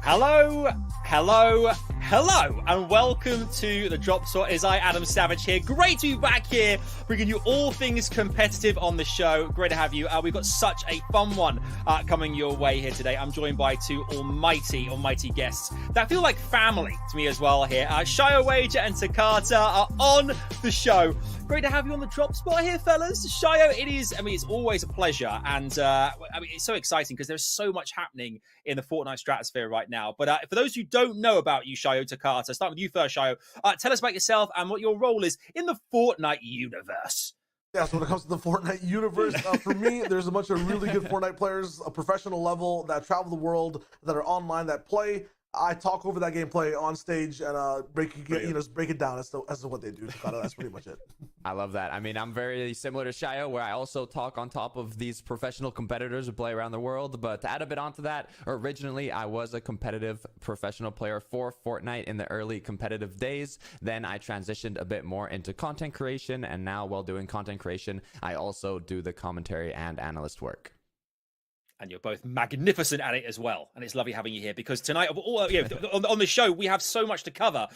Hello, hello, hello, and welcome to the Drop Spot. Is I, MrSavage here. Great to be back here, bringing you all things competitive on the show. Great to have you. We've got such a fun one coming your way here today. I'm joined by two almighty guests that feel like family to me as well here. Shio Takata are on the show. Great to have you on the Drop Spot here, fellas. Shio, it's always a pleasure, and it's so exciting because there's so much happening in the Fortnite stratosphere right now. But for those who don't know about you, Shio Takata, start with you first, Shio. Tell us about yourself and what your role is in the Fortnite universe. Yeah, so when it comes to the Fortnite universe, for me, there's a bunch of really good Fortnite players, a professional level, that travel the world, that are online, that play. I talk over that gameplay on stage and break it down as to what they do. That's pretty much it. I love that. I mean, I'm very similar to Shio, where I also talk on top of these professional competitors who play around the world. But to add a bit onto that, originally I was a competitive professional player for Fortnite in the early competitive days. Then I transitioned a bit more into content creation, and now while doing content creation, I also do the commentary and analyst work. And you're both magnificent at it as well. And it's lovely having you here because tonight, on the show, we have so much to cover.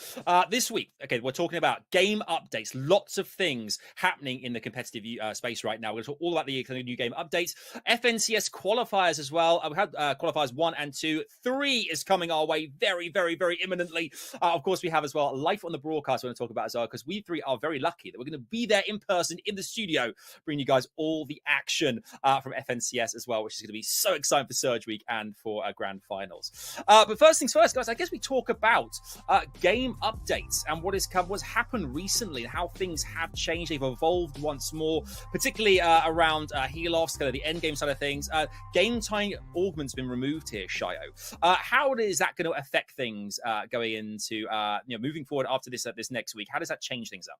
This week, okay, we're talking about game updates. Lots of things happening in the competitive space right now. We're going to talk all about the new game updates. FNCS qualifiers as well. We had qualifiers 1 and 2. 3 is coming our way very, very, very imminently. Of course, we have as well life on the broadcast we're going to talk about as well, because we three are very lucky that we're going to be there in person in the studio, bringing you guys all the action from FNCS as well, which is going to be so exciting for Surge Week and for Grand Finals. But first things first, guys, I guess we talk about game updates and what's happened recently and how things have changed. They've evolved once more, particularly around heal-offs, kind of the end game side of things. Game time augment's been removed here, Shio. How is that going to affect things going into moving forward after this next week? How does that change things up?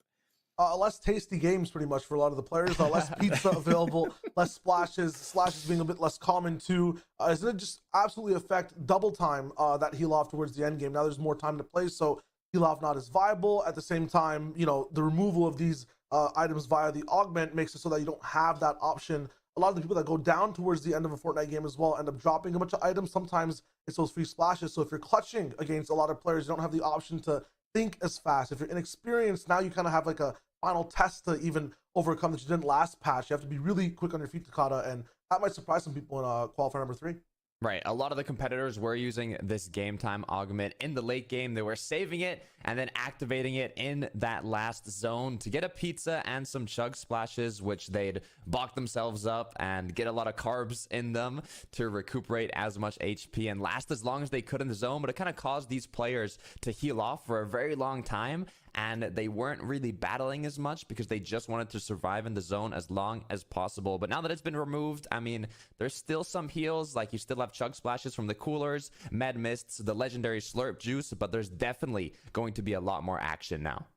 Less tasty games, pretty much, for a lot of the players. Less pizza available, less slashes being a bit less common too. It's going to just absolutely affect double time that heal off towards the end game. Now there's more time to play, so heal off not as viable. At the same time, the removal of these items via the augment makes it so that you don't have that option. A lot of the people that go down towards the end of a Fortnite game as well end up dropping a bunch of items. Sometimes it's those free splashes. So if you're clutching against a lot of players, you don't have the option to think as fast. If you're inexperienced, now you kind of have like a final test to even overcome that you didn't last patch. You have to be really quick on your feet, Takata, and that might surprise some people in qualifier number 3. Right. A lot of the competitors were using this game time augment in the late game. They were saving it and then activating it in that last zone to get a pizza and some chug splashes, which they'd bulk themselves up and get a lot of carbs in them to recuperate as much HP and last as long as they could in the zone. But it kind of caused these players to heal off for a very long time, and they weren't really battling as much because they just wanted to survive in the zone as long as possible. But now that it's been removed, I mean, there's still some heals, like you still have chug splashes from the coolers, med mists, the legendary slurp juice, but there's definitely going to be a lot more action now.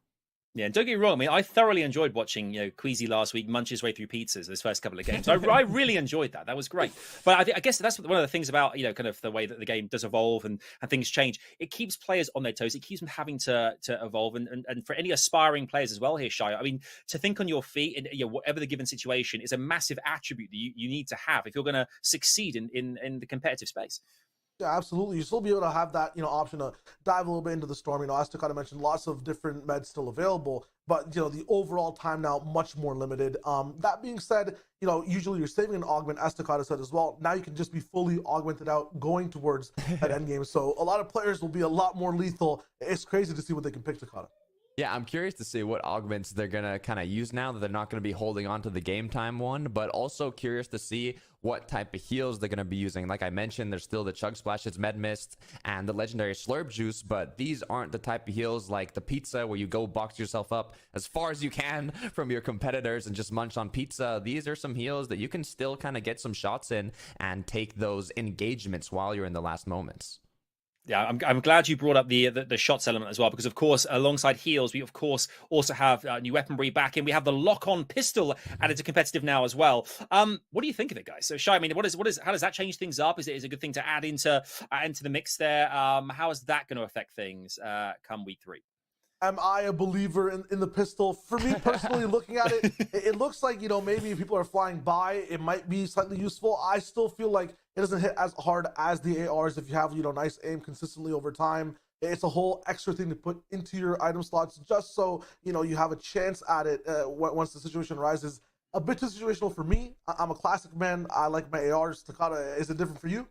Yeah, and don't get me wrong. I mean, I thoroughly enjoyed watching, Queasy last week munch his way through pizzas those first couple of games. I really enjoyed that. That was great. But I guess that's one of the things about, kind of the way that the game does evolve and things change. It keeps players on their toes. It keeps them having to evolve. And for any aspiring players as well here, Shio, I mean, to think on your feet in whatever the given situation is a massive attribute that you need to have if you're going to succeed in the competitive space. Yeah, absolutely. You still be able to have that, option to dive a little bit into the storm. As Takata mentioned, lots of different meds still available, but the overall time now much more limited. That being said, usually you're saving an augment, as Takata said as well. Now you can just be fully augmented out going towards that end game. So a lot of players will be a lot more lethal. It's crazy to see what they can pick, Takata. Yeah, I'm curious to see what augments they're going to kind of use now that they're not going to be holding on to the game time one, but also curious to see what type of heals they're going to be using. Like I mentioned, there's still the chug splashes, med mist, and the legendary slurp juice, but these aren't the type of heals like the pizza where you go box yourself up as far as you can from your competitors and just munch on pizza. These are some heals that you can still kind of get some shots in and take those engagements while you're in the last moments. Yeah, I'm glad you brought up the shots element as well, because of course alongside heals we of course also have new weaponry back in. We have the lock-on pistol added to competitive now as well. What do you think of it, guys? So Shai, I mean, how does that change things up? Is it a good thing to add into the mix there? How is that going to affect things come week 3? am I a believer in the pistol? For me personally, looking at it, it looks like, maybe if people are flying by, it might be slightly useful. I still feel like it doesn't hit as hard as the ARs if you have, nice aim consistently over time. It's a whole extra thing to put into your item slots just so, you have a chance at it once the situation arises. A bit too situational for me. I'm a classic man. I like my ARs. Takata, is it different for you?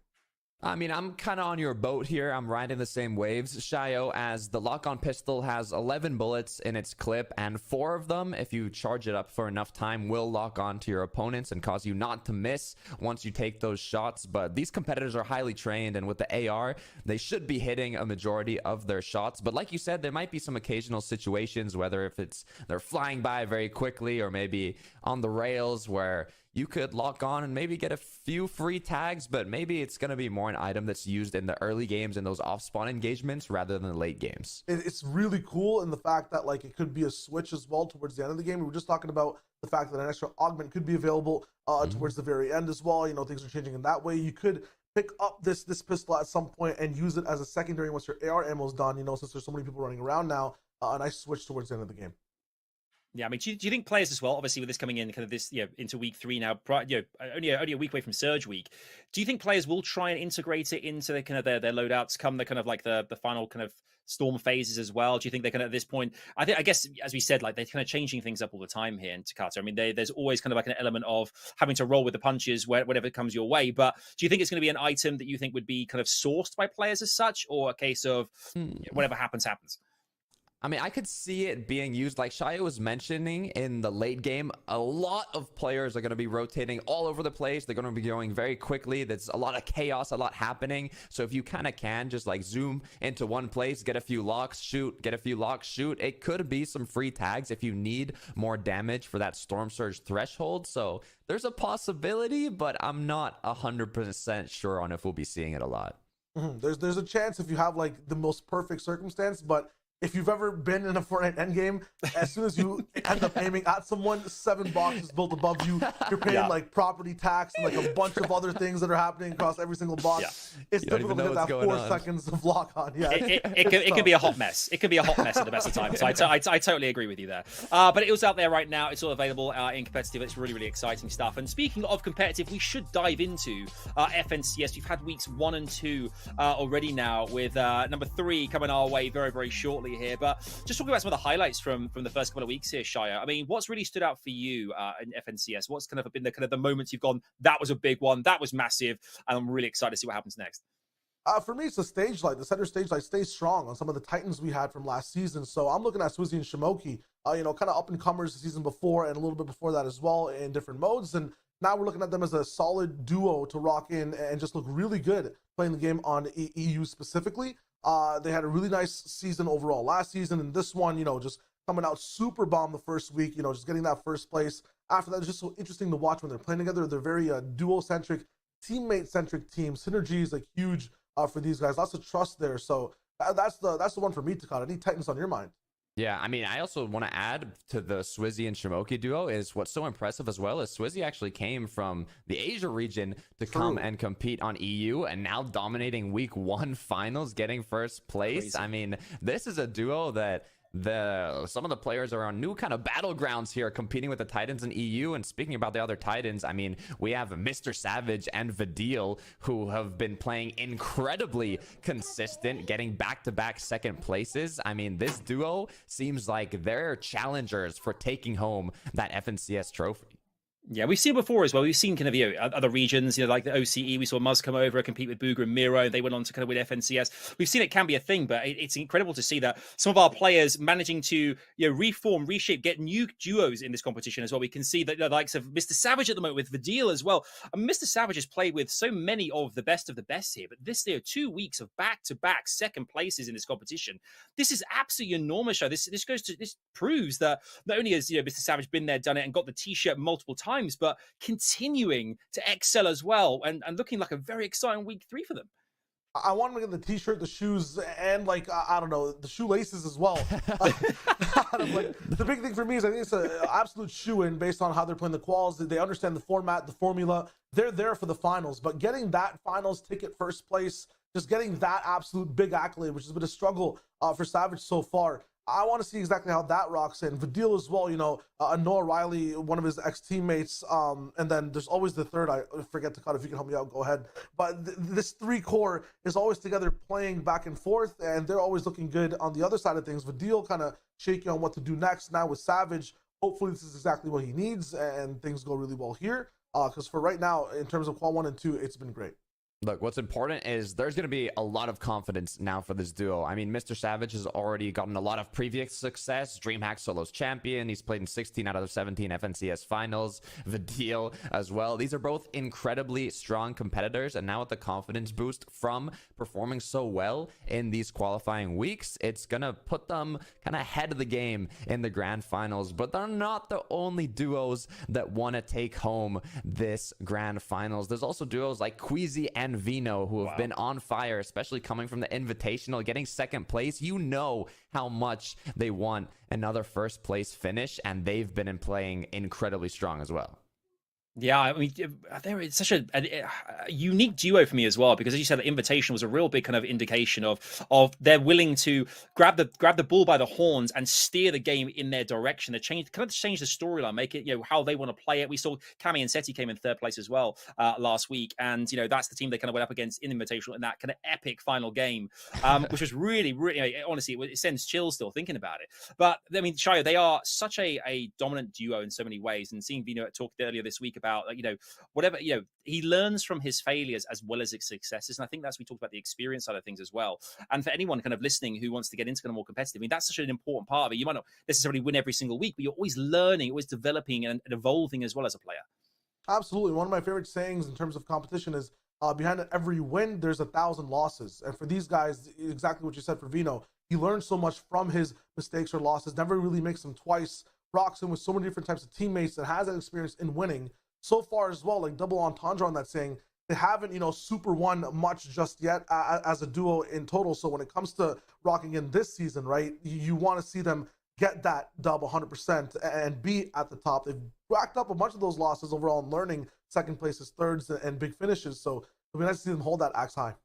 I mean, I'm kind of on your boat here. I'm riding the same waves, Shio, as the lock-on pistol has 11 bullets in its clip, and 4 of them, if you charge it up for enough time, will lock on to your opponents and cause you not to miss once you take those shots. But these competitors are highly trained, and with the AR, they should be hitting a majority of their shots. But like you said, there might be some occasional situations, whether if it's they're flying by very quickly or maybe on the rails where you could lock on and maybe get a few free tags, but maybe it's going to be more an item that's used in the early games and those off-spawn engagements rather than the late games. It's really cool in the fact that it could be a switch as well towards the end of the game. We were just talking about the fact that an extra augment could be available towards the very end as well. Things are changing in that way. You could pick up this pistol at some point and use it as a secondary once your AR ammo is done, since there's so many people running around now. A nice switch towards the end of the game. Yeah, I mean, do you think players as well, obviously with this coming in kind of this, into week 3 now, only a week away from Surge Week, do you think players will try and integrate it into the kind of their loadouts come the kind of the final kind of storm phases as well? Do you think they're kind of at this point, I guess, as we said, they're kind of changing things up all the time here in Takata. I mean, there's always kind of an element of having to roll with the punches whenever comes your way. But do you think it's going to be an item that you think would be kind of sourced by players as such, or a case of whatever happens? I mean, I could see it being used, like Shio was mentioning, in the late game. A lot of players are going to be rotating all over the place. They're going to be going very quickly. There's a lot of chaos, a lot happening. So if you kind of can just zoom into one place, get a few locks, shoot, get a few locks, shoot, it could be some free tags if you need more damage for that Storm Surge threshold. So there's a possibility, but I'm not 100% sure on if we'll be seeing it a lot. There's a chance if you have the most perfect circumstance, but if you've ever been in a Fortnite endgame, as soon as you end up aiming at someone, 7 boxes built above you, you're paying property tax and a bunch of other things that are happening across every single box. Yeah. It's difficult to get that 4 seconds of lock on. Yeah, it can be a hot mess. It can be a hot mess at the best of times. So I totally agree with you there. But it was out there right now. It's all available in competitive. It's really, really exciting stuff. And speaking of competitive, we should dive into FNCS. We've had weeks 1 and 2 already now, with number 3 coming our way very, very shortly here. But just talking about some of the highlights from the first couple of weeks here, Shia. I mean, what's really stood out for you in FNCS? What's kind of been the moments you've gone, that was a big one, that was massive, and I'm really excited to see what happens next? For me, it's the stage light. The center stage light stays strong on some of the Titans we had from last season. So I'm looking at Swizzy and Shimoki, kind of up-and-comers the season before and a little bit before that as well in different modes. And now we're looking at them as a solid duo to rock in and just look really good playing the game on EU specifically. They had a really nice season overall last season, and this one, just coming out super bomb the first week, just getting that first place. After that, it's just so interesting to watch when they're playing together. They're very duo-centric, teammate-centric team. Synergy is huge for these guys. Lots of trust there. So that's the one for me, Takata. Any Titans on your mind? Yeah, I mean, I also want to add to the Swizzy and Shimoki duo is what's so impressive as well is Swizzy actually came from the Asia region to come and compete on EU, and now dominating week 1 finals, getting first place. Crazy. I mean, this is a duo that some of the players are on new kind of battlegrounds here, competing with the Titans in EU. And speaking about the other Titans, I mean, we have MrSavage and Vidil, who have been playing incredibly consistent, getting back-to-back second places. I mean, this duo seems like they're challengers for taking home that FNCS trophy. Yeah, we've seen before as well. We've seen kind of other regions, like the OCE. We saw Muzz come over, compete with Booger and Miro. They went on to kind of win FNCS. We've seen it can be a thing, but it's incredible to see that some of our players managing to reform, reshape, get new duos in this competition as well. We can see that the likes of MrSavage at the moment with Vidil as well. And MrSavage has played with so many of the best here, but this 2 weeks of back-to-back second places in this competition. This is absolutely enormous show. This proves that not only has MrSavage been there, done it, and got the t-shirt multiple times, but continuing to excel as well, and looking like a very exciting week 3 for them. I want them to get the t-shirt, the shoes, and I don't know, the shoelaces as well. The big thing for me is I think it's an absolute shoe-in based on how they're playing the quals. They understand the format, the formula. They're there for the finals, but getting that finals ticket first place, just getting that absolute big accolade, which has been a struggle for Savage so far. I want to see exactly how that rocks in. Vidil as well, Noah Riley, one of his ex-teammates, and then there's always the third. I forget to cut. If you can help me out, go ahead. But this three core is always together playing back and forth, and they're always looking good on the other side of things. Vidil kind of shaky on what to do next. Now with Savage, hopefully this is exactly what he needs, and things go really well here. Because for right now, in terms of Qual 1 and 2, it's been great. Look, what's important is there's going to be a lot of confidence now for this duo. I mean, MrSavage has already gotten a lot of previous success. DreamHack Solo's champion. He's played in 16 out of the 17 FNCS finals. Vidil as well. These are both incredibly strong competitors. And now with the confidence boost from performing so well in these qualifying weeks, it's going to put them kind of ahead of the game in the grand finals. But they're not the only duos that want to take home this grand finals. There's also duos like Queasy and Vino, who have been on fire, especially coming from the Invitational, getting second place. You know how much they want another first place finish, and they've been playing incredibly strong as well. Yeah, I mean, it's such a unique duo for me as well, because as you said, the invitation was a real big kind of indication of they're willing to grab the bull by the horns and steer the game in their direction. They change the storyline, make it how they want to play it. We saw Cami and Seti came in third place as well last week, and that's the team they kind of went up against in the Invitational in that kind of epic final game, which was really, really honestly it sends chills still thinking about it. But I mean, Shio, they are such a dominant duo in so many ways, and seeing Vino talk earlier this week about whatever he learns from his failures as well as his successes, and I think we talked about the experience side of things as well. And for anyone kind of listening who wants to get into kind of more competitive, I mean, that's such an important part of it. You might not necessarily win every single week, but you're always learning, always developing and evolving as well as a player. Absolutely. One of my favorite sayings in terms of competition is behind every win there's 1,000 losses. And for these guys, exactly what you said for Vino, he learns so much from his mistakes or losses, never really makes them twice, rocks in with so many different types of teammates that has that experience in winning. So far as well, like double entendre on that saying, they haven't, super won much just yet as a duo in total. So when it comes to rocking in this season, right, you want to see them get that dub 100% and be at the top. They've racked up a bunch of those losses overall and learning second places, thirds, and big finishes. So it'll be nice to see them hold that axe high.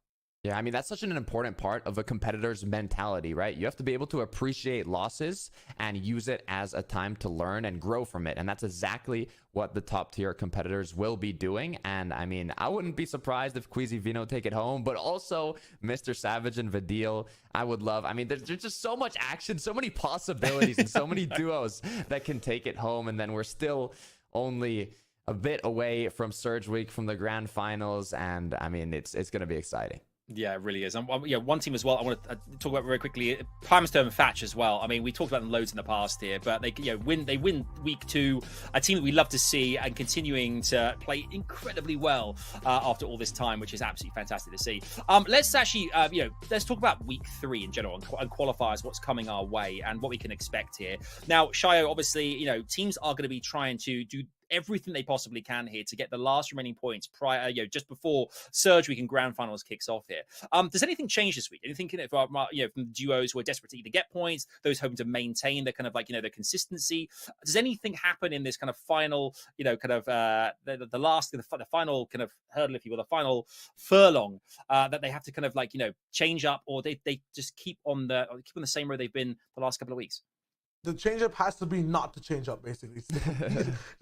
Yeah, I mean, that's such an important part of a competitor's mentality, right? You have to be able to appreciate losses and use it as a time to learn and grow from it. And that's exactly what the top tier competitors will be doing. And I mean, I wouldn't be surprised if Queasy Vino take it home, but also MrSavage and Vidil. I would love, I mean, there's just so much action, so many possibilities, and so many duos that can take it home. And then we're still only a bit away from Surge Week, from the grand finals. And I mean, it's going to be exciting. Yeah, it really is. One team as well I want to talk about very quickly, Primerstorm and Thatch as well. I mean, we talked about them loads in the past here, but they win week 2, a team that we love to see and continuing to play incredibly well after all this time, which is absolutely fantastic to see. Let's actually let's talk about week 3 in general and qualifiers, what's coming our way and what we can expect here. Now, Shio, obviously, teams are going to be trying to do everything they possibly can here to get the last remaining points prior, just before Surge Week and Grand Finals kicks off here. Does anything change this week? Anything from duos who are desperate to either get points, those hoping to maintain their kind of their consistency? Does anything happen in this kind of final, the final kind of hurdle, if you will, the final furlong that they have to kind of change up, or they just keep on the same road they've been the last couple of weeks? The change up has to be not to change up, basically.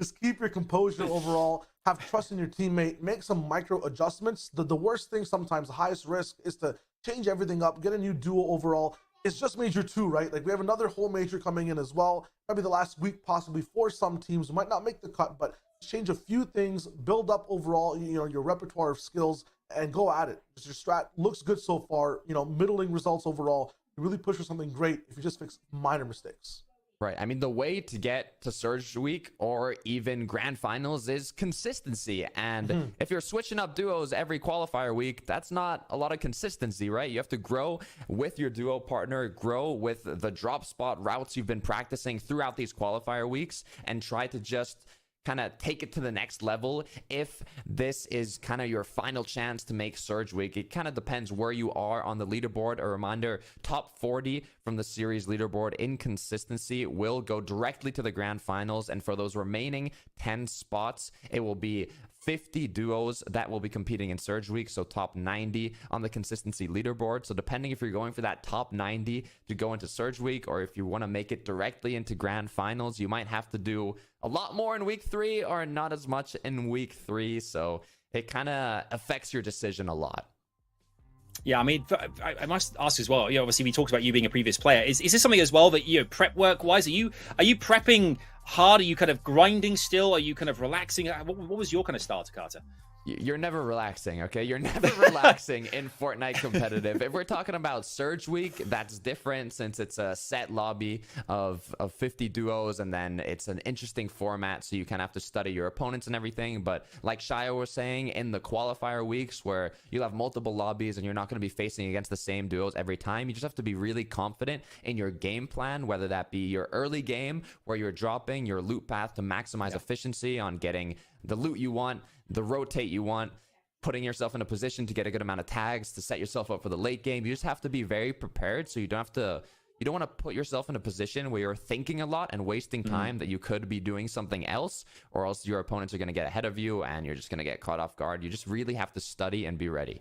Just keep your composure overall, have trust in your teammate, make some micro adjustments. The worst thing sometimes, the highest risk, is to change everything up, get a new duo overall. It's just major 2, right? Like, we have another whole major coming in as well. Maybe the last week, possibly, for some teams who might not make the cut, but change a few things, build up overall, your repertoire of skills, and go at it. Your strat looks good so far, middling results overall. You really push for something great if you just fix minor mistakes. Right. I mean, the way to get to Surge Week or even grand finals is consistency. And if you're switching up duos every qualifier week, that's not a lot of consistency, right? You have to grow with your duo partner, grow with the drop spot routes you've been practicing throughout these qualifier weeks, and try to just kind of take it to the next level. If this is kind of your final chance to make Surge Week, it kind of depends where you are on the leaderboard. A reminder, top 40 from the series leaderboard in consistency will go directly to the grand finals, and for those remaining 10 spots, it will be 50 duos that will be competing in Surge Week, so top 90 on the consistency leaderboard. So depending if you're going for that top 90 to go into Surge Week, or if you want to make it directly into grand finals, you might have to do a lot more in week 3 or not as much in week 3. So it kind of affects your decision a lot. Yeah, I mean, I must ask as well. Obviously, we talked about you being a previous player. Is this something as well that prep work wise? Are you prepping hard? Are you kind of grinding still? Are you kind of relaxing? What was your kind of style, Takata? You're never relaxing, okay? You're never relaxing in Fortnite competitive. If we're talking about Surge Week, that's different since it's a set lobby of 50 duos, and then it's an interesting format, so you kind of have to study your opponents and everything. But like Shio was saying, in the qualifier weeks where you'll have multiple lobbies and you're not going to be facing against the same duos every time, you just have to be really confident in your game plan, whether that be your early game where you're dropping your loot path to maximize efficiency on getting the loot you want, the rotate you want, putting yourself in a position to get a good amount of tags to set yourself up for the late game. You just have to be very prepared, so you don't want to put yourself in a position where you're thinking a lot and wasting time that you could be doing something else, or else your opponents are going to get ahead of you and you're just going to get caught off guard. You just really have to study and be ready.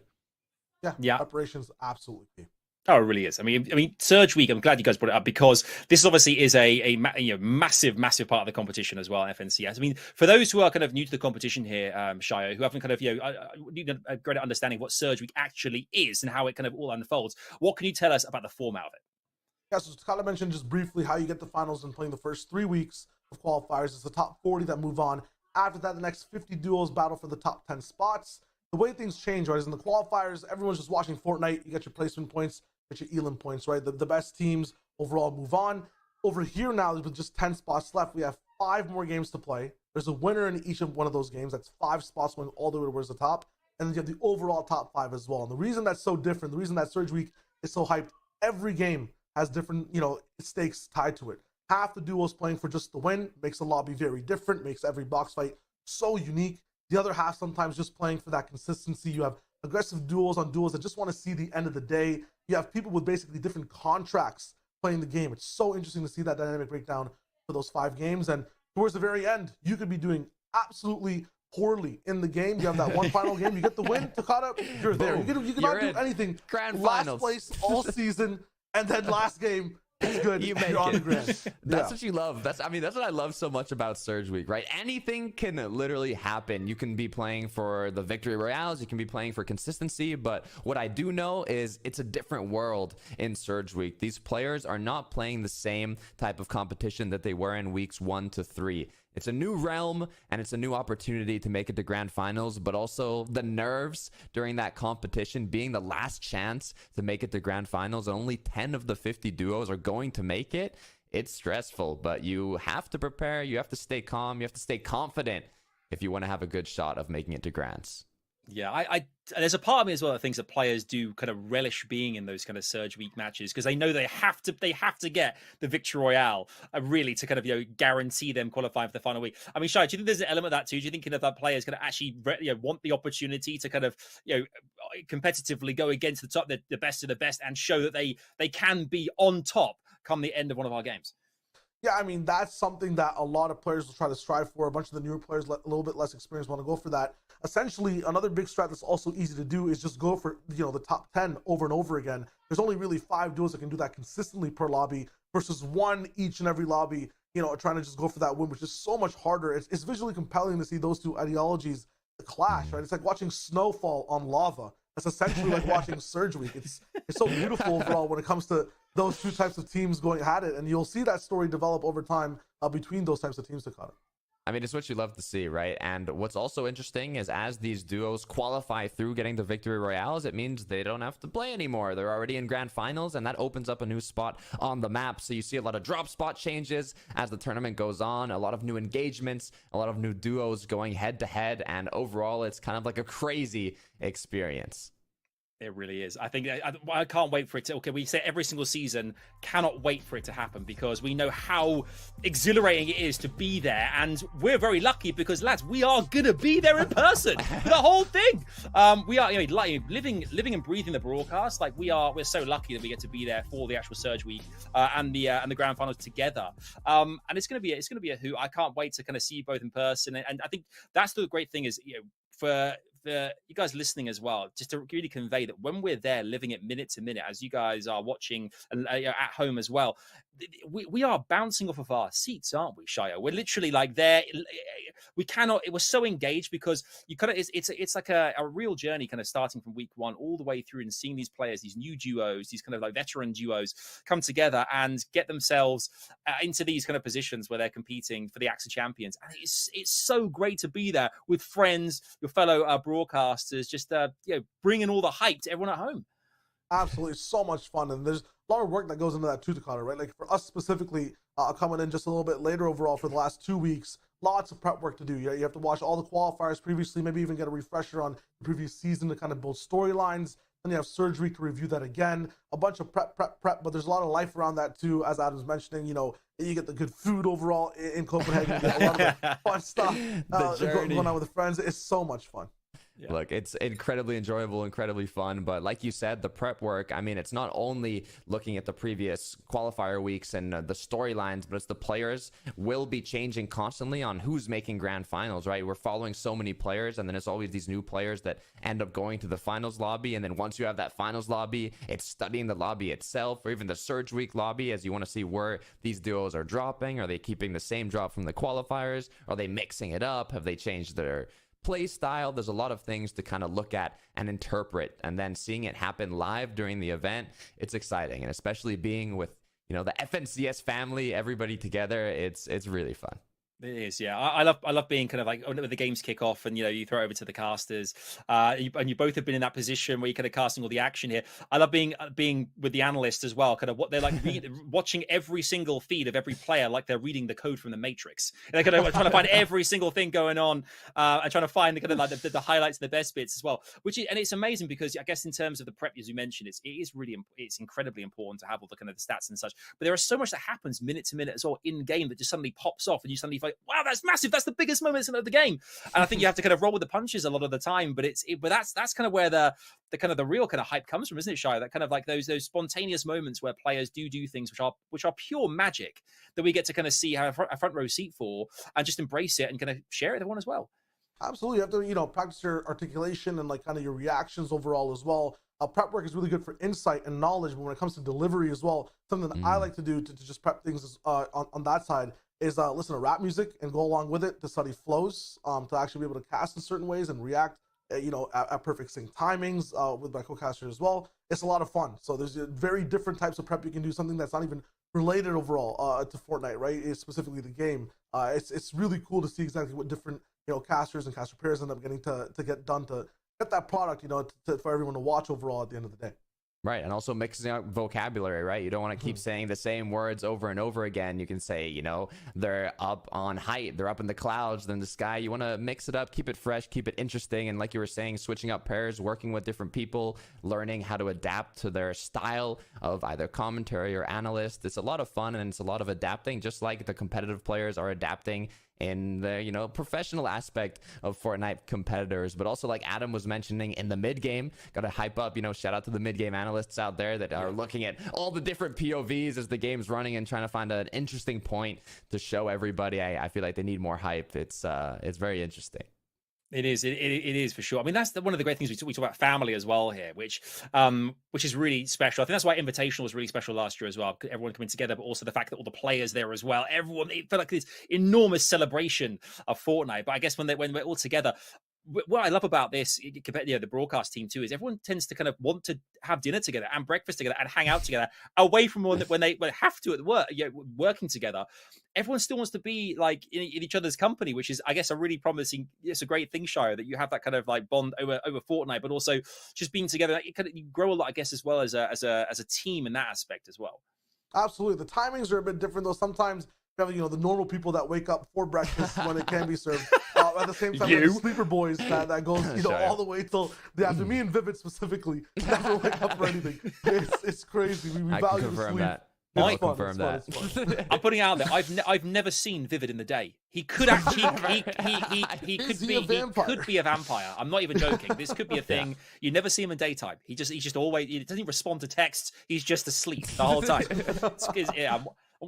Yeah. Preparation's absolutely key. Oh, it really is. I mean, Surge Week. I'm glad you guys brought it up because this obviously is a massive part of the competition as well. FNCS. I mean, for those who are kind of new to the competition here, Shio, who haven't kind of need a greater understanding of what Surge Week actually is and how it kind of all unfolds, what can you tell us about the format of it? Yeah, so Takata mentioned just briefly how you get the finals and playing the first 3 weeks of qualifiers. It's the top 40 that move on. After that, the next 50 duos battle for the top 10 spots. The way things change, right, is in the qualifiers, everyone's just watching Fortnite. You get your placement points, get your elim points, right? The best teams overall move on. Over here now, with just 10 spots left, we have 5 more games to play. There's a winner in each of one of those games. That's 5 spots going all the way towards the top. And then you have the overall top 5 as well. And the reason that's so different, the reason that Surge Week is so hyped, every game has different, stakes tied to it. Half the duos playing for just the win makes the lobby very different, makes every box fight so unique. The other half sometimes just playing for that consistency. You have aggressive duos on duos that just want to see the end of the day. You have people with basically different contracts playing the game. It's so interesting to see that dynamic breakdown for those 5 games. And towards the very end, you could be doing absolutely poorly in the game. You have that one final game, you get the win, Takata, you're there. You cannot do anything. Grand last finals. Place all season, and then last game, it's good. You make You're on the it. grand. That's what you love. That's what I love so much about Surge Week, right? Anything can literally happen. You can be playing for the victory royales, you can be playing for consistency, but what I do know is it's a different world in Surge Week. These players are not playing the same type of competition that they were in weeks 1 to 3. It's a new realm and it's a new opportunity to make it to grand finals, but also the nerves during that competition, being the last chance to make it to grand finals, and only 10 of the 50 duos are going to make it. It's stressful, but you have to prepare. You have to stay calm. You have to stay confident if you want to have a good shot of making it to grands. Yeah, I there's a part of me as well that thinks that players do kind of relish being in those kind of Surge Week matches because they know they have to get the victory royale really to kind of guarantee them qualifying for the final week. I mean, Shai, do you think there's an element of that too? Do you think that players kind of actually want the opportunity to kind of competitively go against the best of the best and show that they can be on top come the end of one of our games? Yeah, I mean, that's something that a lot of players will try to strive for. A bunch of the newer players, a little bit less experienced, want to go for that. Essentially, another big strat that's also easy to do is just go for, the top 10 over and over again. There's only really 5 duos that can do that consistently per lobby versus 1 each and every lobby, trying to just go for that win, which is so much harder. It's visually compelling to see those two ideologies clash, right? It's like watching snowfall on lava. That's essentially like watching Surge Week. It's so beautiful overall when it comes to those two types of teams going at it, and you'll see that story develop over time between those types of teams, Takata. I mean, it's what you love to see, right? And what's also interesting is as these duos qualify through getting the victory royales, it means they don't have to play anymore. They're already in grand finals, and that opens up a new spot on the map. So you see a lot of drop spot changes as the tournament goes on, a lot of new engagements, a lot of new duos going head to head, and overall, it's kind of like a crazy experience. It really is. I think I can't wait for it to. Okay, we say every single season, cannot wait for it to happen because we know how exhilarating it is to be there, and we're very lucky because lads, we are gonna be there in person for the whole thing. We are, like, living and breathing the broadcast. Like we're so lucky that we get to be there for the actual Surge Week and the grand finals together. And it's gonna be a hoot. I can't wait to kind of see you both in person, and I think that's the great thing is for you guys listening as well, just to really convey that when we're there living it minute to minute, as you guys are watching and at home as well, we are bouncing off of our seats, aren't we, Shio? We're literally like there. We cannot. It was so engaged because you kind of it's like a real journey, kind of starting from week one all the way through and seeing these players, these new duos, these kind of like veteran duos come together and get themselves into these kind of positions where they're competing for the AXA champions. And it's so great to be there with friends, your fellow broadcasters, just bringing all the hype to everyone at home. Absolutely, so much fun, and there's a lot of work that goes into that too, Takata, right? Like for us specifically, coming in just a little bit later overall for the last 2 weeks, lots of prep work to do. You have to watch all the qualifiers previously, maybe even get a refresher on the previous season to kind of build storylines. Then you have surgery to review that again. A bunch of prep, but there's a lot of life around that too, as Adam's mentioning. You get the good food overall in Copenhagen. You get a lot of the fun stuff going on with the friends. It's so much fun. Yeah. Look, it's incredibly enjoyable, incredibly fun. But like you said, the prep work, I mean, it's not only looking at the previous qualifier weeks and the storylines, but it's the players will be changing constantly on who's making grand finals, right? We're following so many players, and then it's always these new players that end up going to the finals lobby. And then once you have that finals lobby, it's studying the lobby itself, or even the Surge Week lobby, as you want to see where these duos are dropping. Are they keeping the same drop from the qualifiers? Are they mixing it up? Have they changed their play style? There's a lot of things to kind of look at and interpret, and then seeing it happen live during the event, it's exciting. And especially being with the FNCS family, everybody together, it's really fun. It is, yeah. I love being kind of like when the games kick off and you throw it over to the casters, and you both have been in that position where you're kind of casting all the action here. I love being with the analysts as well, kind of what they're like watching every single feed of every player like they're reading the code from the Matrix. And they're kind of trying to find every single thing going on, and trying to find the kind of like the highlights, the best bits as well. And it's amazing because I guess in terms of the prep, as you mentioned, it's incredibly important to have all the kind of the stats and such. But there is so much that happens minute to minute as well in game that just suddenly pops off, and you suddenly like, wow, that's massive. That's the biggest moments of the game. And I think you have to kind of roll with the punches a lot of the time. But that's kind of where the kind of the real kind of hype comes from, isn't it, Shio? That kind of like those spontaneous moments where players do things which are pure magic that we get to kind of see, have a front row seat for, and just embrace it and kind of share it with everyone as well. Absolutely, you have to practice your articulation and like kind of your reactions overall as well. Prep work is really good for insight and knowledge, but when it comes to delivery as well, something that I like to do to just prep things on that side is listen to rap music and go along with it to study flows, to actually be able to cast in certain ways and react, at perfect sync timings with my co-caster as well. It's a lot of fun. So there's very different types of prep you can do, something that's not even related overall to Fortnite, right? It's specifically the game. It's really cool to see exactly what different casters and caster pairs end up getting to get done to get that product, for everyone to watch overall at the end of the day. Right, and also mixing up vocabulary, right? You don't want to keep saying the same words over and over again. You can say, they're up on height, they're up in the clouds, then the sky. You want to mix it up, keep it fresh, keep it interesting. And like you were saying, switching up pairs, working with different people, learning how to adapt to their style of either commentary or analyst. It's a lot of fun, and it's a lot of adapting, just like the competitive players are adapting in the professional aspect of Fortnite competitors. But also, like Adam was mentioning, in the mid game, gotta hype up, shout out to the mid game analysts out there that are looking at all the different POVs as the game's running and trying to find an interesting point to show everybody. I feel like they need more hype. It's very interesting. It is for sure. I mean, that's one of the great things we talk about family as well here, which is really special. I think that's why Invitational was really special last year as well. Everyone coming together, but also the fact that all the players there as well. It felt like this enormous celebration of Fortnite. But I guess when we're all together, what I love about this, compared to the broadcast team too, is everyone tends to kind of want to have dinner together and breakfast together and hang out together away from when they have to at work, working together. Everyone still wants to be like in each other's company, which is, I guess, a really promising. It's a great thing, Shio, that you have that kind of like bond over Fortnite, but also just being together. Like, you grow a lot, I guess, as well as a team in that aspect as well. Absolutely, the timings are a bit different though. Sometimes you have the normal people that wake up for breakfast when it can be served. at the same time, like the sleeper boys that goes, you know, Sure. all the way till the after. Me and Vivid specifically never wake up for anything. It's crazy. We I can value the confirm sleep. that. It's I'll fun, confirm it's that. fun, it's fun. I'm putting it out there. I've never seen Vivid in the day. He could actually he Is could he a be vampire? he could be a vampire. I'm not even joking. This could be a thing. You never see him in daytime. He's just always, he doesn't even respond to texts. He's just asleep the whole time.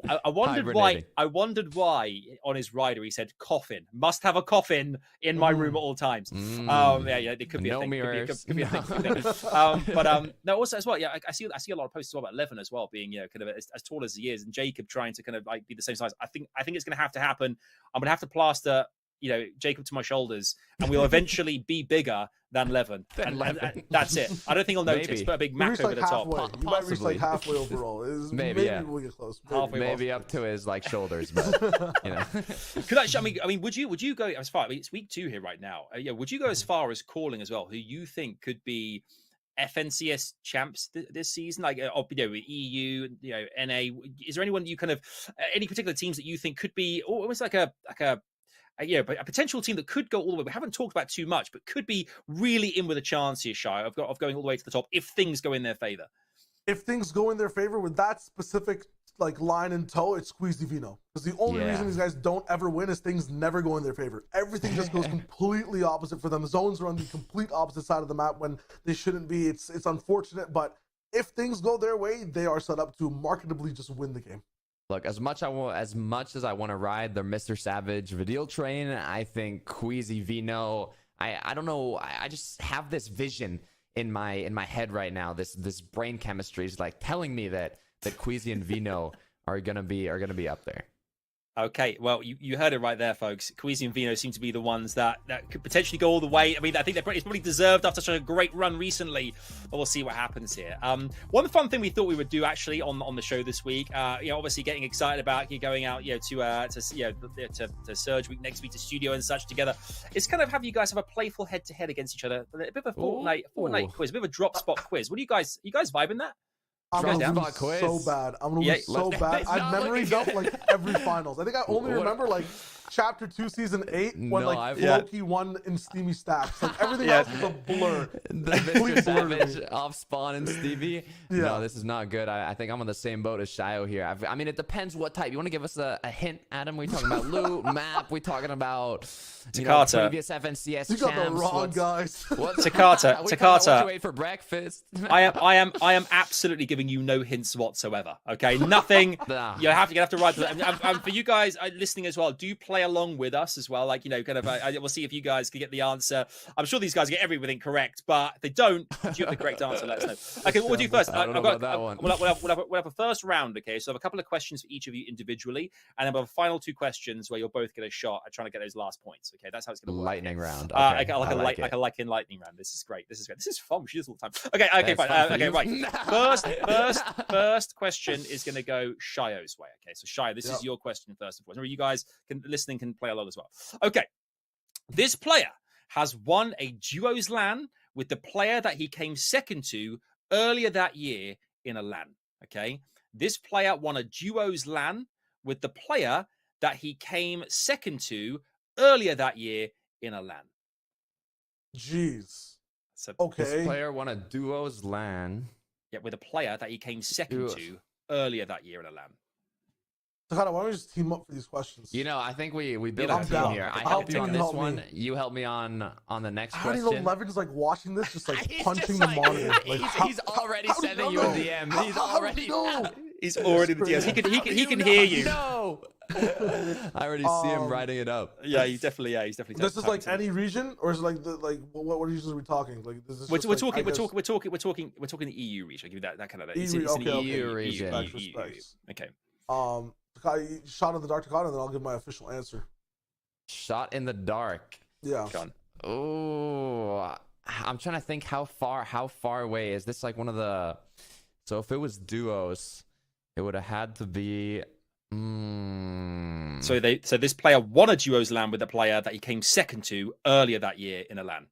I wondered why on his rider he said coffin. Must have a coffin in my room at all times. Yeah, it could be a No thing. mirrors. Could be a thing. No, also as well. Yeah, I see a lot of posts as well about Levin as well being, you know, kind of as tall as he is, and Jacob trying to kind of like be the same size. I think it's going to have to happen. I'm going to have to plaster, you know, Jacob to my shoulders, and we'll eventually be bigger than Levin. And that's it. I don't think he'll notice. Maybe. Put a big You Mac reach over like the top. halfway. You might reach like halfway overall. Maybe, yeah. We'll get close. Halfway. Maybe up to his like shoulders, but you know. Could actually, I mean, would you go as far? I mean, it's week 2 here right now. Yeah, would you go as far as calling as well who you think could be FNCS champs this season? Like, you know, EU, you know, NA. Is there anyone you kind of any particular teams that you think could be almost like a you know, a potential team that could go all the way? We haven't talked about too much, but could be really in with a chance here, Shio, of going all the way to the top if things go in their favor. If things go in their favor with that specific like line in tow, it's Squeezy Vino. Because the only reason these guys don't ever win is things never go in their favor. Everything just goes completely opposite for them. Zones are on the complete opposite side of the map when they shouldn't be. It's unfortunate, but if things go their way, they are set up to marketably just win the game. Look, as much as I want to ride the MrSavage Vidil train, I think Queasy Vino. I don't know. I just have this vision in my head right now. This brain chemistry is like telling me that Queasy and Vino are gonna be up there. Okay, well, you heard it right there, folks. Queasy and Vino seem to be the ones that could potentially go all the way. I mean, I think it's probably deserved after such a great run recently, but we'll see what happens here. One fun thing we thought we would do actually on the show this week, you know, obviously getting excited about you going out, you know, to Surge Week next week, to studio and such together, is kind of have you guys have a playful head-to-head against each other, a bit of a Fortnite quiz, a bit of a drop spot quiz. What do you guys vibing that? I'm gonna lose quiz. so bad. I'm gonna lose so bad. I've memoried up like every finals. I think I only remember like Chapter 2, Season 8 when Loki won in Steamy Stacks. Like everything else is a blur. The MrSavage off spawn and Stevie. No, this is not good. I think I'm on the same boat as Shio here. I mean, it depends what type. You want to give us a hint, Adam? We talking about loot, map? We talking about Takata, previous FNCS you got champs? the wrong guys. What? Takata. What you ate for breakfast? I am absolutely giving you no hints whatsoever. Okay, nothing. You have to ride. And for you guys listening as well, do play along with us as well. Like, you know, kind of. We'll see if you guys can get the answer. I'm sure these guys get everything correct, but if they don't, do you have the correct answer? Let us know. Okay, what we'll do first. I don't know about that one. We'll have a first round. Okay, so I have a couple of questions for each of you individually, and then we'll have a final 2 questions where you'll both get a shot at trying to get those last points. Okay, that's how it's going to work. Lightning round. Like a lightning round. This is great. This is fun. We should do this all the time. Okay, fine. Okay, right. First question is going to go Shio's way. Okay, so Shio, this is your question first and foremost. Remember, you guys listening can play along as well. Okay, this player has won a duos LAN with the player that he came second to earlier that year in a LAN. Okay, this player won a duos LAN with the player that he came second to earlier that year in a LAN. Jeez. So this player won a duos LAN. Yeah, with a player that he came second to earlier that year in a LAN. Takata, why don't we just team up for these questions? You know, I think we build a team here. I helped you on this one. You help me on the next question. How do you know Levin's like watching this, just like punching the monitor? Like, he's already sending you a DM. He's already. He's already the DMs. He can hear you. No. I already see him writing it up. Yeah, he's definitely. This is like any region, or is it like what regions are we talking? Like we're talking the EU region. I'll give you that kind of. It's the EU region. Okay. Shot in the dark, Takata, and then I'll give my official answer. Shot in the dark. Yeah. Oh, I'm trying to think how far away is this? Like one of the. So if it was duos, it would have had to be. So this player won a duos LAN with a player that he came second to earlier that year in a LAN.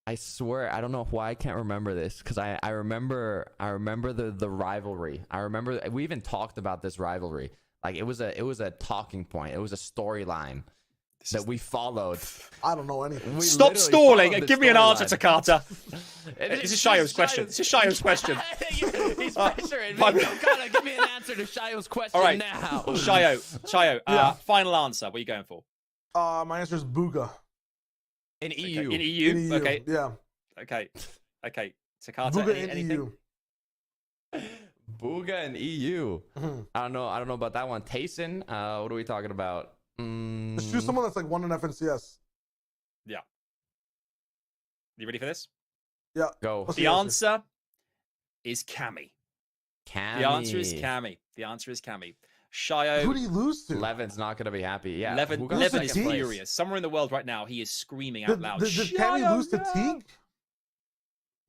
I swear, I don't know why I can't remember this, because I remember the rivalry. I remember we even talked about this rivalry. Like it was a talking point. It was a storyline. that we followed. I don't know anything. Stop literally stalling followed and the give me an answer, storyline. Takata. This This is Shio's question. This is Shio's question. He's pressuring me. Takata, give me an answer to Shio's question All right. now. Shio, Yeah. final answer. What are you going for? My answer is Booga. In Okay, EU. in EU? In EU. Okay. Yeah. Okay. Takata, Booga in anything? EU. Booga and EU. Mhm. I don't know about that one. Tayson, what are we talking about? Let's choose someone that's like won an FNCS. Yeah. You ready for this? Yeah. Go. What's The answer is Cammy. Cammy. The answer is Cammy. The answer is Cammy. Shio. Who did he lose to? Levin's not gonna be happy. Yeah. Levin, who got Levin is second place? furious. Somewhere in the world right now, he is screaming out loud. Did Cammy lose to Teak?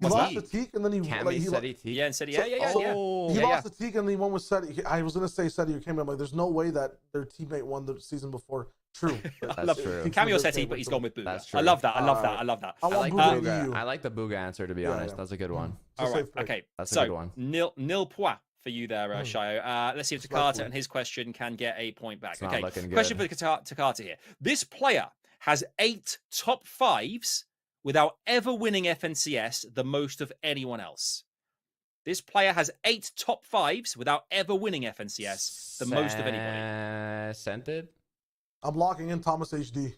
He What's lost that? to Teak and then he Cammy said he Yeah, and said, yeah. He Yeah, lost to Teak and then he won with Seti. I was gonna say Seti or Cammy. I'm like, there's no way that their teammate won the season before. True. I love true. Cammy or Seti, but he's gone with Booga. That's I true. love that. I love that. I love that. I I want like Booga in Booga. EU. I like the Booga answer, to be Yeah, honest. yeah. That's a good one. It's a All right. safe pick. Okay. That's a So good one. nil point for you there, Shio. Let's see if Takata Respectfully. and his question can get a point back. It's not Okay. looking Question good. for Takata here. This player has 8 top 5s without ever winning FNCS, the most of anyone else. This player has 8 top 5s without ever winning FNCS, the most of anybody. Scented? I'm locking in Thomas HD.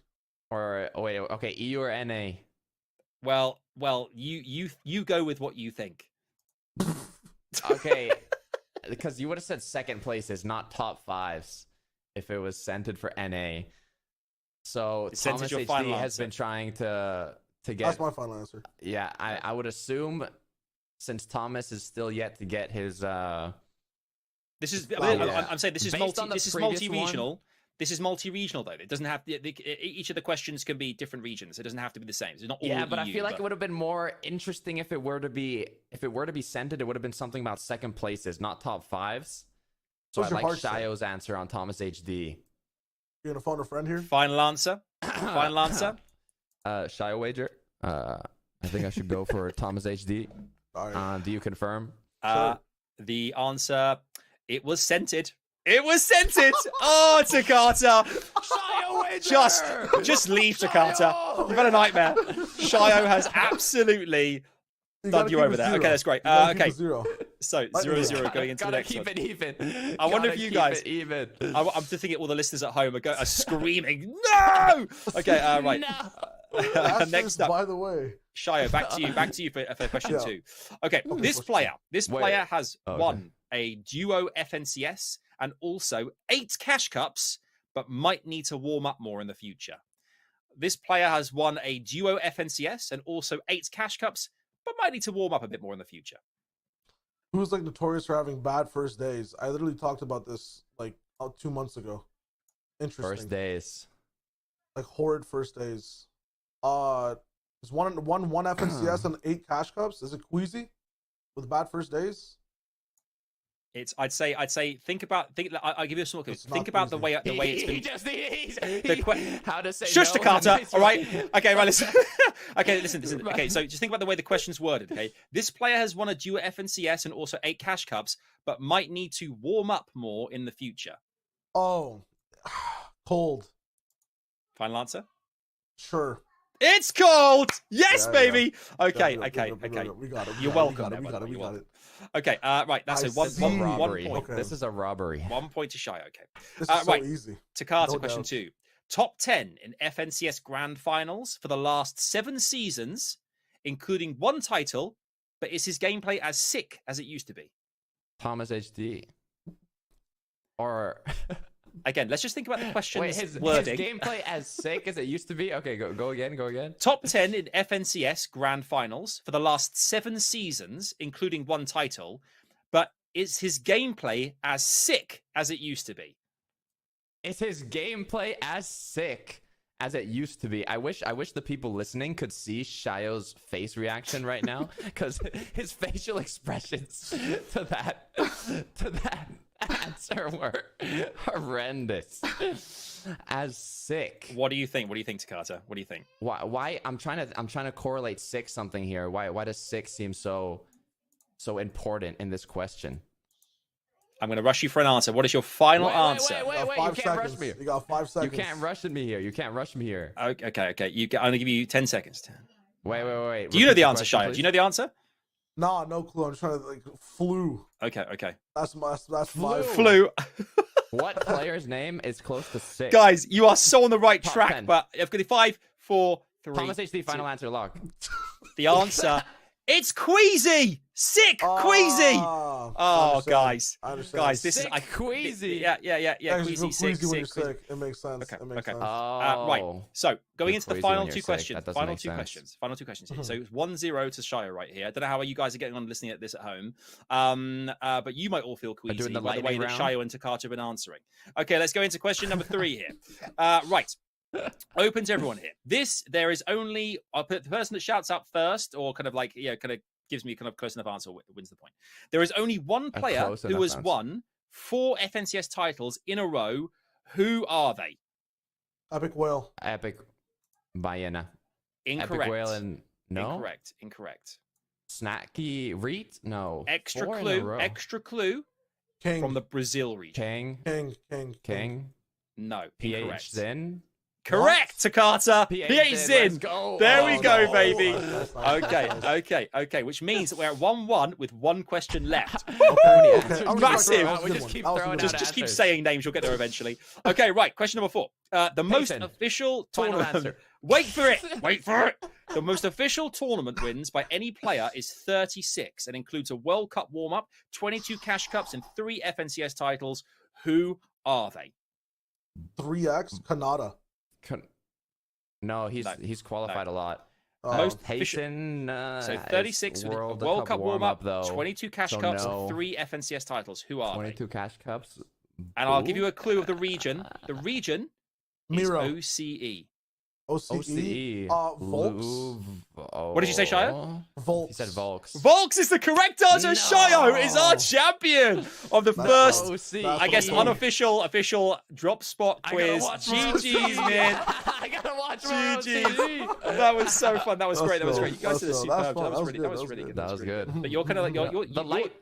Or wait, okay, EU or NA? Well, you go with what you think. Okay, because you would have said second places, not top 5s, if it was scented for NA. So Scented Thomas your HD final has answer. been trying to get. That's my final answer. Yeah, I would assume, since Thomas is still yet to get his. This is. Well, yeah. I'm saying this is Based on the This is previous multi-regional. This is multi-regional though. It doesn't have each of the questions can be different regions. It doesn't have to be the same. It's not all Yeah, but I EU, feel like it would have been more interesting if it were to be scented. It would have been something about second places, not top 5s. So What's I your like heart say? Shio's answer on Thomas HD. You gonna phone a friend here? Final answer. Final answer. Shio wager. I think I should go for Thomas HD. All right. Do you confirm? The answer. It was scented. It was scented. Oh, Takata. Shio wager. Just leave, Takata. You've had a nightmare. Shio has absolutely done gotta you keep over it there. zero. Okay, that's great. You gotta keep Okay, it 0. so 0-0 going into the Gotta next keep one. it even. I wonder if Gotta you keep guys- it even. I'm just thinking all the listeners at home are screaming, no! Okay, right. Asterisk, Next up, by the way. Shio, back to you for question Yeah. 2. Okay, this question player has Oh, okay. won a duo FNCS and also 8 cash cups, but might need to warm up more in the future. This player has won a duo FNCS and also 8 cash cups, but might need to warm up a bit more in the future. Who's like notorious for having bad first days? I literally talked about this like 2 months ago. Interesting. First days. Like horrid first days. Is one FNCS and 8 cash cups? Is it Queasy with bad first days? I'd say think about I'll give you a small clue. It's Think not about the easy. way it's been. He's how to say Shush, no Takata. in a All right. nice way. Okay. Right. Listen. Okay. Listen. Okay. So just think about the way the question's worded. Okay. This player has won a duo FNCS and also 8 cash cups, but might need to warm up more in the future. Oh, cold. Final answer. Sure. It's cold. Yes, Yeah, baby. Okay. Yeah, Okay. we got Okay. it. We got it. You're welcome. We got it. Okay. Right. That's I it. One see. point. Robbery. Okay. This is a robbery. 1 point to Shio. Okay. This is so right. easy. Takata, No question doubt. 2. Top 10 in FNCS Grand Finals for the last 7 seasons, including 1 title, but is his gameplay as sick as it used to be? Thomas HD. Or Again, let's just think about the question's wait, his wording. gameplay as sick as it used to be. Okay, go again. Top 10 in FNCS Grand Finals for the last 7 seasons, including 1 title, but is his gameplay as sick as it used to be? Is his gameplay as sick as it used to be? I wish the people listening could see Shio's face reaction right now, because his facial expressions to that answer were horrendous. As sick. What do you think? What do you think, Takata? What do you think? Why I'm trying to correlate sick something here. Why does sick seem so important in this question? I'm going to rush you for an answer. What is your final answer? Wait, You got you 5 can't rush seconds. me. You got 5 You seconds. can't rush me here. You can't rush me here. Okay. I'm going to give you 10 seconds. Wait. Do you know Repeat the answer, question, Shio? please. Do you know the answer? Nah, no clue. I'm trying to like flu. Okay. That's my Flu. What player's name is close to 6? Guys, you are so on the right Top track, 10. but I've got 5, 4, 3. Thomas HD, final 2. answer, lock. The answer, it's Queasy. Sick Queasy. Oh, guys. I understand. Guys, this Sick is Queasy. Yeah. Queasy Sick. when you're Queasy. sick. It makes sense. Okay, It makes okay. sense. Right. So going You're into the queasy final when you're two sick. questions. That doesn't Final make two sense. questions. Final two questions here. So it's 1-0 to Shio right here. I don't know how you guys are getting on listening at this at home. But you might all feel queasy doing the by the way lightning that round? Shio and Takata have been answering. Okay, let's go into question number 3 here. Right. Open to everyone here. There is only the person that shouts out first, or kind of like kind of gives me kind of close enough answer wins the point. There is only one player close who enough has answer. won 4 FNCS titles in a row. Who are they? Epic Whale. Epic Ballena. Incorrect. Epic Whale and no. Incorrect. Snacky Reet? No. Extra 4 in a clue. row. Extra clue King. from the Brazil region. King. No. PH Incorrect. Zin. Correct, Takata. PH Zin. Let's go. There we go, no. baby. Nice. Okay. Which means that we're at 1-1 with 1 question left. Okay. Massive. That was a We good just one. keep That was a throwing good out one. Just keep answers. saying names. You'll get there eventually. Okay, right. Question number 4. The most Payton. official Final tournament. answer. Wait for it. The most official tournament wins by any player is 36 and includes a World Cup warm-up, 22 cash cups, and 3 FNCS titles. Who are they? 3x Kanata. No, he's qualified a lot. Most official- Payton. So 36 with a World Cup warm-up, though. 22 cash So cups, no. and 3 FNCS titles. Who are 22 cash cups. they? And I'll give you a clue of the region. The region is Miro. OCE. OCE. Volks. What did you say, Shio? Volks. He said Volks. Volks is the correct answer. No. Shio is our champion of the That's first, OC. I guess, That's official drop spot quiz. GG's, man. I gotta watch more GG's. OC. That was so fun. That was Let's great. That was go. great. You guys did a Let's go. That's superb. fun. That was That really was good. good. That was good. But you're kind of like The light.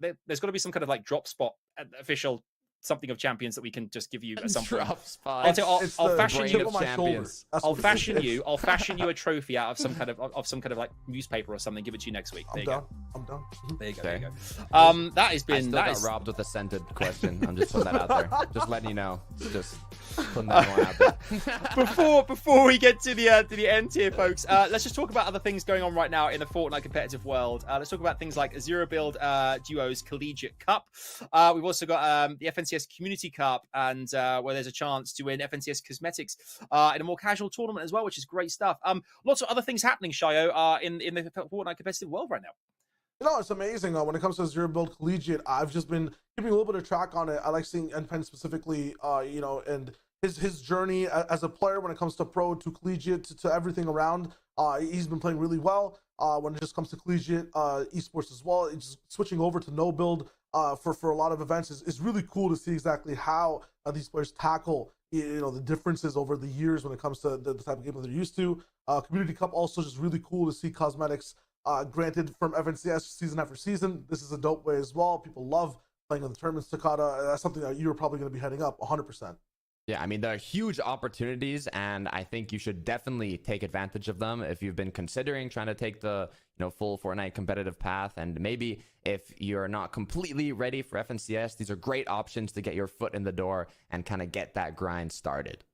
there's got to be some kind of like drop spot official something of champions that we can just give you at some point. Drop spot. I'll fashion brain you. of on my shoulder. champions. That's I'll what it fashion is. you. I'll fashion you a trophy out of some kind of like newspaper or something. Give it to you next week. There you go. I'm done. There you go. Okay. There you go. That has I been still that got is robbed with a scented question. I'm just putting that out there. Just letting you know. Just putting that one out there. before we get to the end here, folks. Let's just talk about other things going on right now in the Fortnite competitive world. Let's talk about things like Zero Build Duos Collegiate Cup. We've also got the FNCS Community Cup, and where there's a chance to win FNCS Cosmetics in a more casual tournament as well, which is great stuff. Lots of other things happening, Shio, in the Fortnite competitive world right now. You know, it's amazing. When it comes to Zero Build Collegiate, I've just been keeping a little bit of track on it. I like seeing NPen specifically, and his journey as a player when it comes to pro to collegiate to everything around. He's been playing really well when it just comes to collegiate esports as well. It's just switching over to no build for a lot of events is really cool to see exactly how these players tackle the differences over the years when it comes to the type of game that they're used to. Community Cup also just really cool to see cosmetics granted from FNCS season after season. This is a dope way as well. People love playing in the tournaments. Takata, that's something that you're probably going to be heading up 100%. Yeah, I mean, there are huge opportunities, and I think you should definitely take advantage of them if you've been considering trying to take the full Fortnite competitive path. And maybe if you're not completely ready for FNCS, these are great options to get your foot in the door and kind of get that grind started.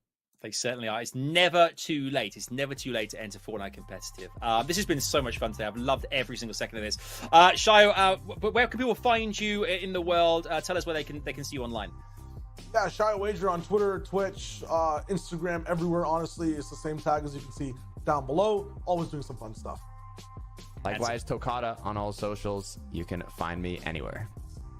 They certainly are. It's never too late. It's never too late to enter Fortnite competitive. This has been so much fun today. I've loved every single second of this. Shio, where can people find you in the world? Tell us where they can see you online. Yeah, Shio Wager on Twitter, Twitch, Instagram, everywhere. Honestly, it's the same tag as you can see down below. Always doing some fun stuff. Likewise, Takata on all socials. You can find me anywhere.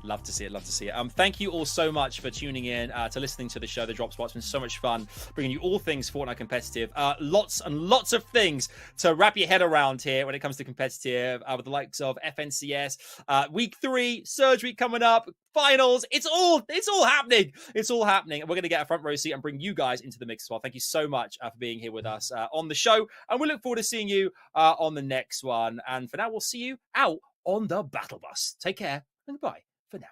Love to see it. Love to see it. Thank you all so much for tuning in to listening to the show, The Drop Spot. It's been so much fun bringing you all things Fortnite competitive. Lots and lots of things to wrap your head around here when it comes to competitive with the likes of FNCS. Week 3, Surge Week coming up, finals. It's all happening. It's all happening. And we're going to get a front row seat and bring you guys into the mix as well. Thank you so much for being here with us on the show. And we look forward to seeing you on the next one. And for now, we'll see you out on the battle bus. Take care and goodbye for now.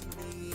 me.